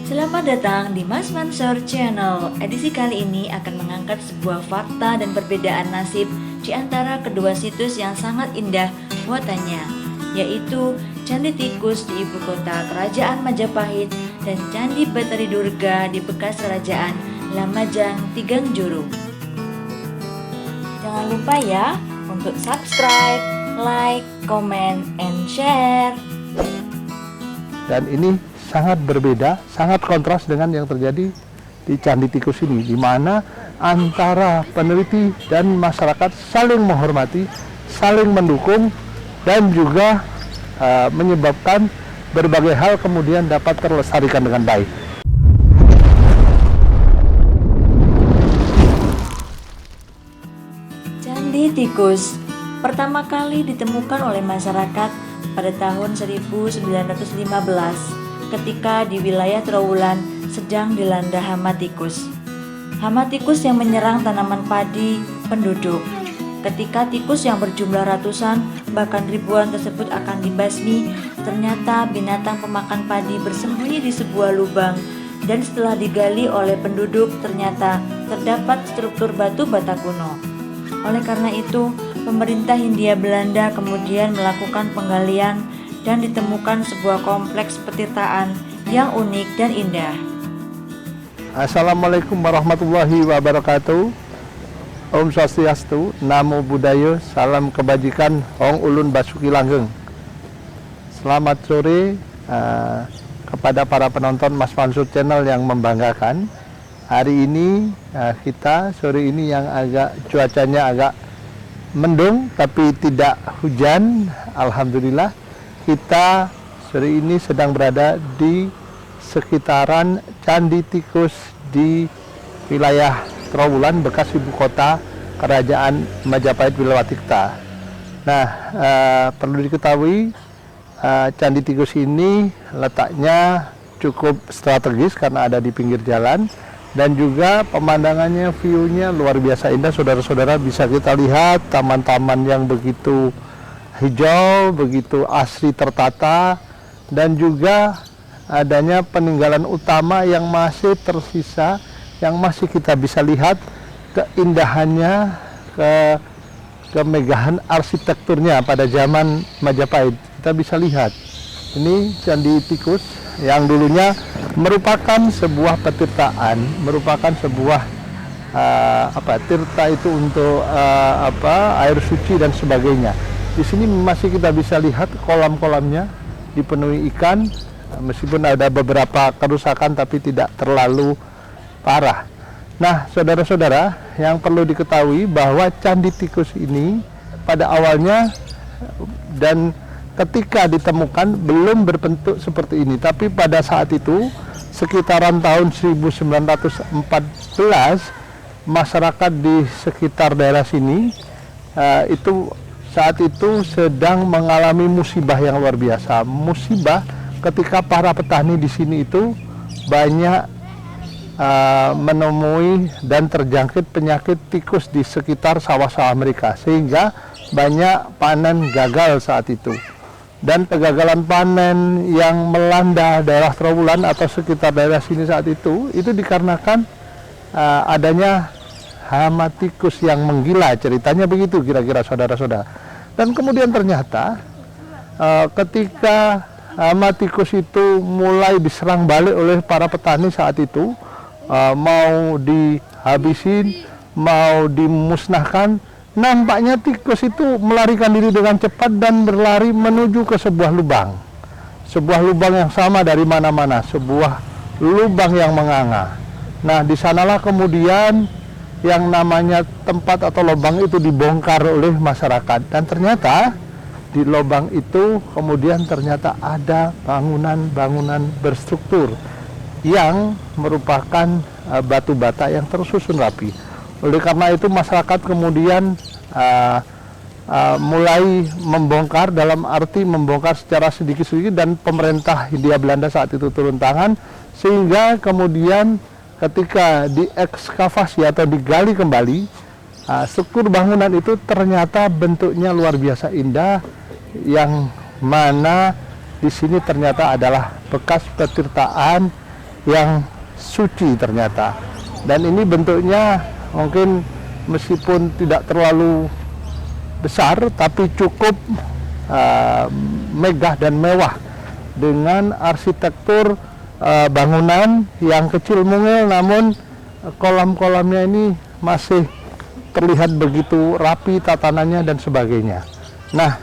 Selamat datang di Mas Mansur Channel. Edisi kali ini akan mengangkat sebuah fakta dan perbedaan nasib di antara kedua situs yang sangat indah buatannya, yaitu Candi Tikus di ibu kota Kerajaan Majapahit dan Candi Batari Durga di bekas Kerajaan Lamajang Tigangjuru. Jangan lupa ya untuk subscribe, like, comment, and share. Dan ini sangat berbeda, sangat kontras dengan yang terjadi di Candi Tikus ini, di mana antara peneliti dan masyarakat saling menghormati, saling mendukung, dan juga menyebabkan berbagai hal kemudian dapat terlestarikan dengan baik. Candi Tikus pertama kali ditemukan oleh masyarakat pada tahun 1915 ketika di wilayah Trowulan sedang dilanda hama tikus. Hama tikus yang menyerang tanaman padi penduduk. Ketika tikus yang berjumlah ratusan bahkan ribuan tersebut akan dibasmi, ternyata binatang pemakan padi bersembunyi di sebuah lubang, dan setelah digali oleh penduduk ternyata terdapat struktur batu bata kuno. Oleh karena itu, pemerintah Hindia Belanda kemudian melakukan penggalian dan ditemukan sebuah kompleks petirtaan yang unik dan indah. Assalamualaikum warahmatullahi wabarakatuh. Om Swastiastu, Namo Buddhaya, salam kebajikan, Hong Ulun Basuki Langgeng. Selamat sore kepada para penonton Mas Mansur Channel yang membanggakan. Hari ini kita sore ini yang cuacanya agak mendung tapi tidak hujan, alhamdulillah. Kita sore ini sedang berada di sekitaran Candi Tikus di wilayah Trowulan, bekas ibu kota Kerajaan Majapahit Wilawatikta. Nah, perlu diketahui Candi Tikus ini letaknya cukup strategis karena ada di pinggir jalan, dan juga pemandangannya, view-nya luar biasa indah. Saudara-saudara bisa kita lihat taman-taman yang begitu hijau, begitu asri tertata, dan juga adanya peninggalan utama yang masih tersisa, yang masih kita bisa lihat keindahannya, kemegahan arsitekturnya pada zaman Majapahit. Kita bisa lihat ini Candi Tikus yang dulunya merupakan sebuah petirtaan, merupakan sebuah tirta itu untuk air suci dan sebagainya. Di sini masih kita bisa lihat kolam-kolamnya dipenuhi ikan, meskipun ada beberapa kerusakan tapi tidak terlalu parah. Nah, saudara-saudara, yang perlu diketahui bahwa Candi Tikus ini pada awalnya dan ketika ditemukan belum berbentuk seperti ini, tapi pada saat itu sekitaran tahun 1914 masyarakat di sekitar daerah sini saat itu sedang mengalami musibah yang luar biasa. Musibah ketika para petani di sini itu banyak menemui dan terjangkit penyakit tikus di sekitar sawah-sawah mereka, sehingga banyak panen gagal saat itu. Dan kegagalan panen yang melanda daerah Trowulan atau sekitar daerah sini saat itu dikarenakan adanya hama tikus yang menggila, ceritanya begitu kira-kira saudara-saudara. Dan kemudian ternyata ketika hama tikus itu mulai diserang balik oleh para petani saat itu, mau dihabisin, mau dimusnahkan, nampaknya tikus itu melarikan diri dengan cepat dan berlari menuju ke sebuah lubang. Sebuah lubang yang sama dari mana-mana, sebuah lubang yang menganga. Nah, di sanalah kemudian yang namanya tempat atau lubang itu dibongkar oleh masyarakat, dan ternyata di lubang itu kemudian ternyata ada bangunan-bangunan berstruktur yang merupakan batu bata yang tersusun rapi. Oleh karena itu masyarakat kemudian mulai membongkar, dalam arti membongkar secara sedikit-sedikit, dan pemerintah Hindia Belanda saat itu turun tangan, sehingga kemudian ketika diekskavasi atau digali kembali, struktur bangunan itu ternyata bentuknya luar biasa indah, yang mana di sini ternyata adalah bekas petirtaan yang suci ternyata. Dan ini bentuknya mungkin meskipun tidak terlalu besar, tapi cukup megah dan mewah dengan arsitektur bangunan yang kecil mungil, namun kolam-kolamnya ini masih terlihat begitu rapi tatanannya dan sebagainya. Nah,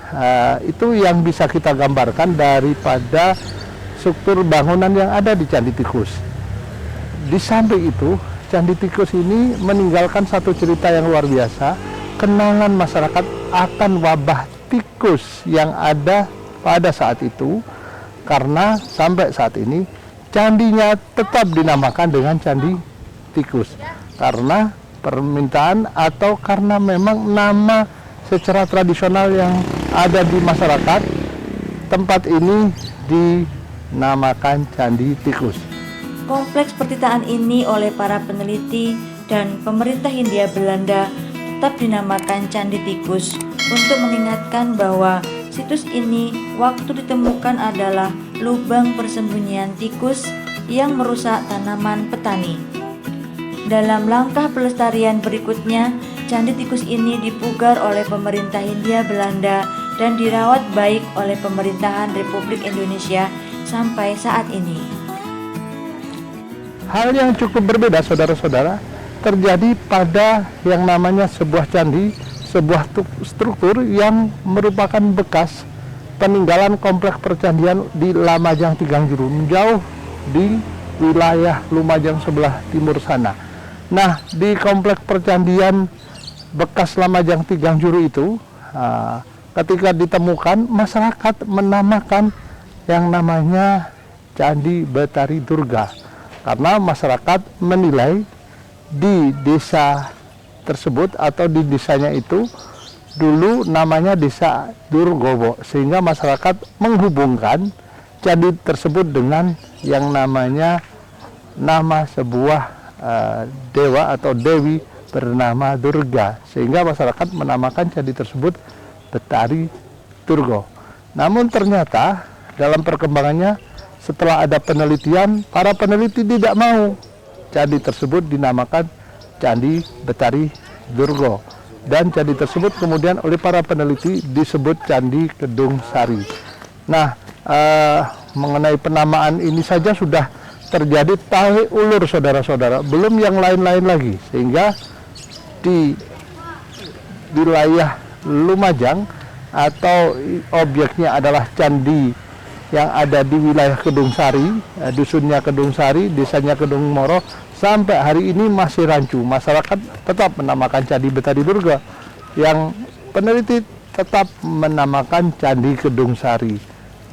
itu yang bisa kita gambarkan daripada struktur bangunan yang ada di Candi Tikus. Di samping itu, Candi Tikus ini meninggalkan satu cerita yang luar biasa, kenangan masyarakat akan wabah tikus yang ada pada saat itu, karena sampai saat ini candinya tetap dinamakan dengan Candi Tikus karena permintaan atau karena memang nama secara tradisional yang ada di masyarakat, tempat ini dinamakan Candi Tikus. Kompleks pertitaan ini oleh para peneliti dan pemerintah Hindia Belanda tetap dinamakan Candi Tikus untuk mengingatkan bahwa situs ini waktu ditemukan adalah lubang persembunyian tikus yang merusak tanaman petani. Dalam langkah pelestarian berikutnya, Candi Tikus ini dipugar oleh pemerintah Hindia Belanda dan dirawat baik oleh pemerintahan Republik Indonesia sampai saat ini. Hal yang cukup berbeda, saudara-saudara, terjadi pada yang namanya sebuah candi, sebuah struktur yang merupakan bekas peninggalan kompleks percandian di Lamajang Tigangjuru, jauh di wilayah Lumajang sebelah timur sana. Nah, di kompleks percandian bekas Lamajang Tigangjuru itu, ketika ditemukan, masyarakat menamakan yang namanya Candi Betari Durga, karena masyarakat menilai di desa tersebut atau di desanya itu dulu namanya Desa Durgowo, sehingga masyarakat menghubungkan candi tersebut dengan yang namanya nama sebuah dewa atau dewi bernama Durga, sehingga masyarakat menamakan candi tersebut Betari Durgo. Namun ternyata dalam perkembangannya, setelah ada penelitian, para peneliti tidak mau candi tersebut dinamakan Candi Betari Durgo, dan candi tersebut kemudian oleh para peneliti disebut Candi Kedung Sari. Nah, mengenai penamaan ini saja sudah terjadi tahi ulur, saudara-saudara, belum yang lain-lain lagi, sehingga di wilayah Lumajang atau objeknya adalah candi yang ada di wilayah Kedung Sari, dusunnya Kedung Sari, desanya Kedung Moro, sampai hari ini masih rancu. Masyarakat tetap menamakan Candi Betari Durga, yang peneliti tetap menamakan Candi Kedung Sari.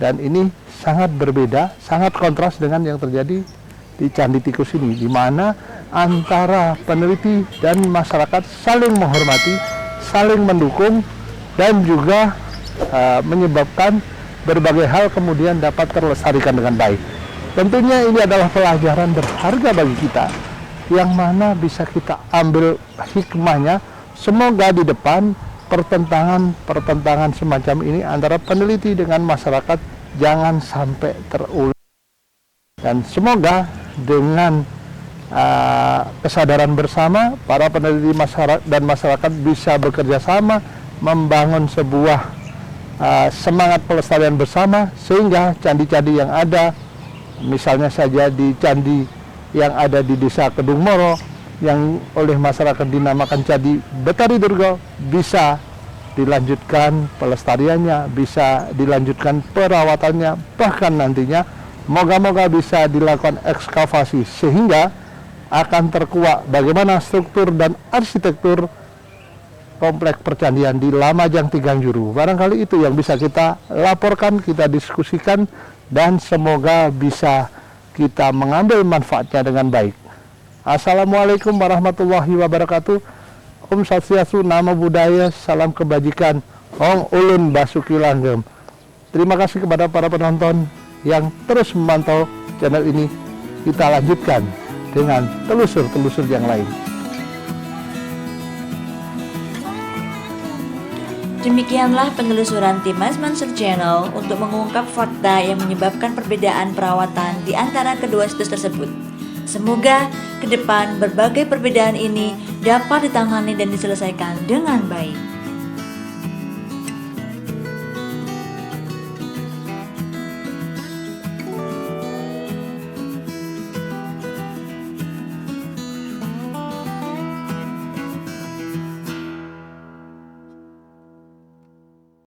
Dan ini sangat berbeda, sangat kontras dengan yang terjadi di Candi Tikus ini, di mana antara peneliti dan masyarakat saling menghormati, saling mendukung, dan juga menyebabkan berbagai hal kemudian dapat terlestarikan dengan baik. Tentunya ini adalah pelajaran berharga bagi kita, yang mana bisa kita ambil hikmahnya. Semoga di depan pertentangan semacam ini antara peneliti dengan masyarakat jangan sampai terulang. Dan semoga dengan kesadaran bersama, para peneliti dan masyarakat bisa bekerja sama membangun sebuah semangat pelestarian bersama, sehingga candi-candi yang ada, misalnya saja di candi yang ada di Desa Kedung Moro yang oleh masyarakat dinamakan Candi Betari Durga, bisa dilanjutkan pelestariannya, bisa dilanjutkan perawatannya, bahkan nantinya moga-moga bisa dilakukan ekskavasi sehingga akan terkuak bagaimana struktur dan arsitektur kompleks percandian di Lamajang Tigangjuru. Barangkali itu yang bisa kita laporkan, kita diskusikan, dan semoga bisa kita mengambil manfaatnya dengan baik. Assalamualaikum warahmatullahi wabarakatuh. Om Swastiastu, Namo Buddhaya, salam kebajikan, Hong Ulun Basuki Langgeng. Terima kasih kepada para penonton yang terus memantau channel ini. Kita lanjutkan dengan telusur-telusur yang lain. Demikianlah penelusuran tim Mas Mansur Channel untuk mengungkap fakta yang menyebabkan perbedaan perawatan di antara kedua situs tersebut. Semoga ke depan berbagai perbedaan ini dapat ditangani dan diselesaikan dengan baik.